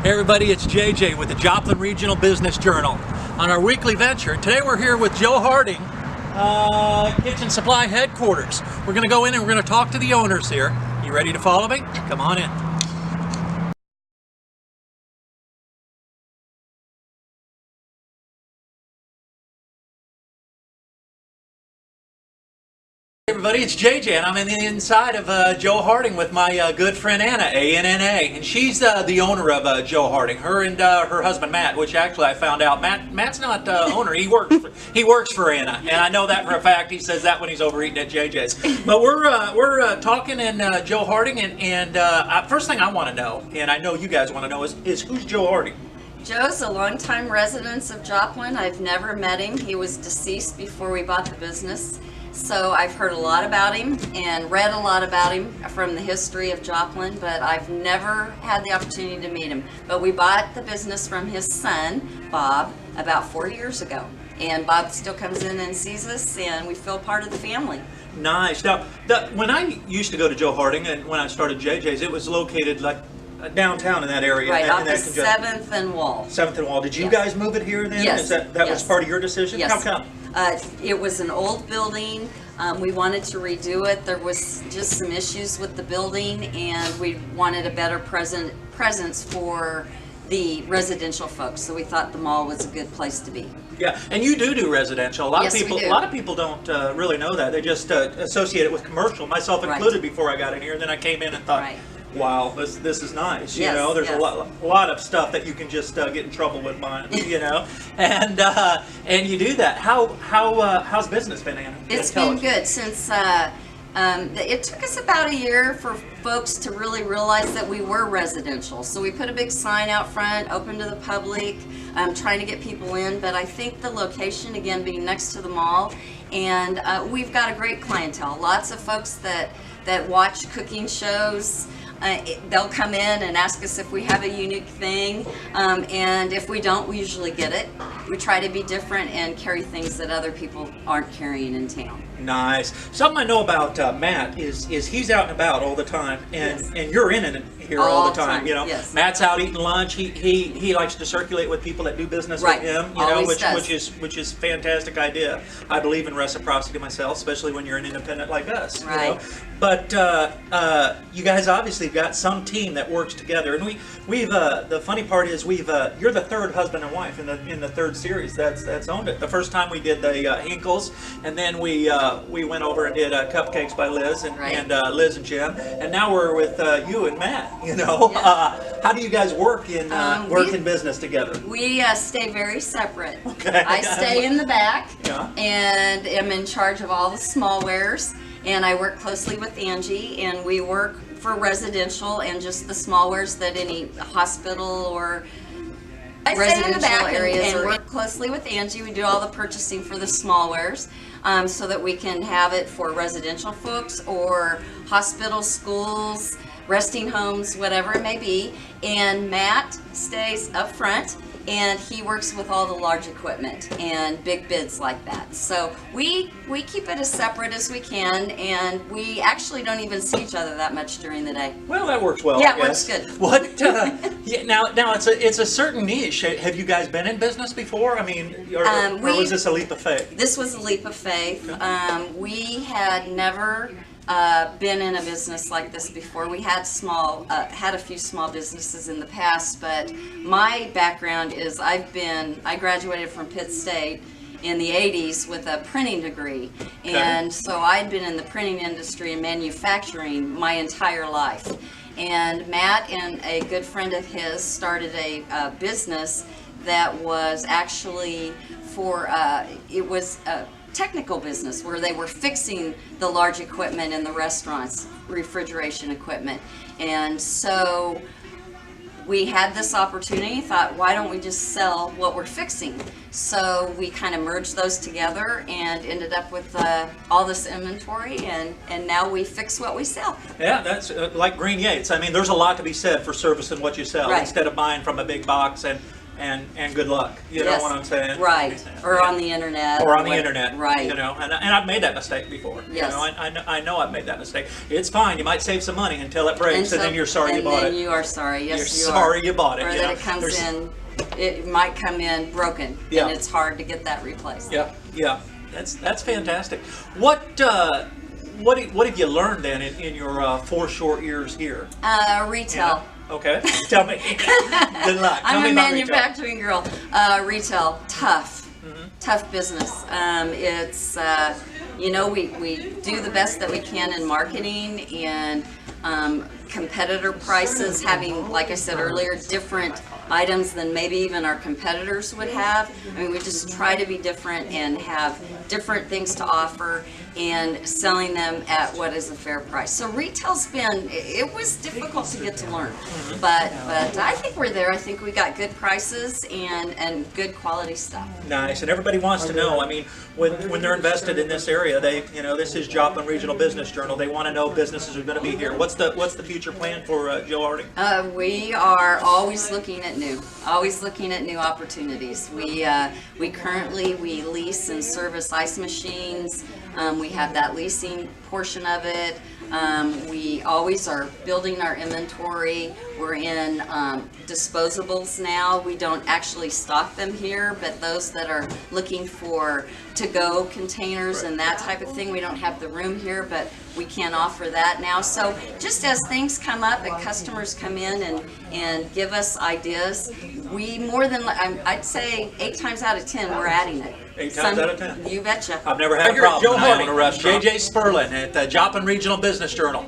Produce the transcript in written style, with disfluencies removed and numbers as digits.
Hey everybody, it's JJ with the Joplin Regional Business Journal on our weekly venture. Today we're here with Joe Harding, Kitchen Supply Headquarters. We're going to go in and we're going to talk to the owners here. You ready to follow me? Come on in. Hey everybody, it's JJ and I'm in the inside of Joe Harding with my good friend Anna, A-N-N-A, and she's the owner of Joe Harding. Her and her husband Matt, which actually I found out Matt's not the owner. He works for Anna, and I know that for a fact. He says that when he's over eating at JJ's. But we're talking in Joe Harding, and first thing I want to know, and I know you guys want to know, is who's Joe Harding? Joe's a longtime resident of Joplin. I've never met him. He was deceased before we bought the business. So I've heard a lot about him and read a lot about him from the history of Joplin, but I've never had the opportunity to meet him. But we bought the business from his son, Bob, about 4 years ago. And Bob still comes in and sees us, and we feel part of the family. Nice. Now, when I used to go to Joe Harding, and when I started JJ's, it was located like downtown in that area. Right, off the 7th and Wall. 7th and Wall. Did you Yes. guys move it here then? Yes. That Yes. was part of your decision? Yes. How come? It was an old building. We wanted to redo it. There was just some issues with the building, and we wanted a better presence for the residential folks. So we thought the mall was a good place to be. Yeah, and you do residential. A lot Yes, of people, we do. a lot of people don't really know that. They just associate it with commercial, myself Right. included. Before I got in here, and then I came in and thought, Right. wow, this is nice. You Yes, know, there's yes. a lot of stuff that you can just get in trouble with buying. You know, and you do that. How's business been, Anna? It's Tell been us. good since it took us about a year for folks to really realize that we were residential. So we put a big sign out front, open to the public, trying to get people in. But I think the location, again, being next to the mall, and we've got a great clientele. Lots of folks that watch cooking shows. They'll come in and ask us if we have a unique thing, and if we don't, we usually get it. We try to be different and carry things that other people aren't carrying in town. Nice. Something I know about Matt is he's out and about all the time, and Yes. and you're in it here all the time. You know, yes. Matt's out eating lunch. He likes to circulate with people that do business Right. with him. You know, Always does. which is fantastic idea. I believe in reciprocity myself, especially when you're an independent like us. You know? Right. But you guys obviously got some team that works together, and we've the funny part is you're the third husband and wife in the third series that's owned it. The first time we did the Hinkles, and then we went over and did Cupcakes by Liz Right. and Liz and Jim, and now we're with you and Matt. You know, Yeah. how do you guys work in business together? We stay very separate. Okay. I stay in the back, Yeah. and am in charge of all the small wares, and I work closely with Angie, and we work for residential and just the small wares that any hospital or residential areas and work closely with Angie. We do all the purchasing for the small wares, so that we can have it for residential folks or hospitals, schools, resting homes, whatever it may be. And Matt stays up front, and he works with all the large equipment and big bids like that. So we keep it as separate as we can, and we actually don't even see each other that much during the day. Well, that works well. Yeah, I it works guess. good. What? Yeah, now it's a certain niche. Have you guys been in business before? I mean, or was this a leap of faith? This was a leap of faith. We had never been in a business like this before. We had had a few small businesses in the past, but my background is I graduated from Pitt State in the 80s with a printing degree, and so I'd been in the printing industry and manufacturing my entire life. And Matt and a good friend of his started a business that was actually it was a technical business where they were fixing the large equipment in the restaurants, refrigeration equipment. And so we had this opportunity, thought, why don't we just sell what we're fixing? So we kind of merged those together and ended up with all this inventory, and now we fix what we sell. Yeah, that's like Green Yates. I mean, there's a lot to be said for servicing what you sell Right. instead of buying from a big box and and good luck. You know what I'm saying? Right. Or on the internet. Or on the internet. Right. You know, and I've made that mistake before. Yes. You know, I know I've made that mistake. It's fine. You might save some money until it breaks, and then you're sorry you bought it. And then you are sorry. Yes, you're sorry you bought it. Or that it comes in. It might come in broken, and it's hard to get that replaced. Yeah. Yeah. That's fantastic. What have you learned then in your 4 short years here? Retail. You know? Okay, tell me. Good luck. I'm a manufacturing girl. Retail, tough, tough business. It's you know, we do the best that we can in marketing and competitor prices, having, like I said earlier, different items than maybe even our competitors would have. I mean, we just try to be different and have different things to offer and selling them at what is a fair price. So retail's been, it was difficult to get to learn, but I think we're there. I think we got good prices and good quality stuff. Nice, and everybody wants to know. I mean, when they're invested in this area, they, you know, this is Joplin Regional Business Journal. They want to know businesses are going to be here. What's the future plan for Joe Harding? We are always looking at new opportunities. We currently lease and service ice machines. We have that leasing portion of it. We always are building our inventory. We're in disposables now. We don't actually stock them here, but those that are looking for to-go containers and that type of thing, we don't have the room here, but we can offer that now. So just as things come up and customers come in and give us ideas, we more than, I'd say 8 times out of 10, we're adding it. 8 times out of 10. You betcha. I've never had a problem. Joe Harding, JJ Spurlin at the Joplin Regional Business Journal.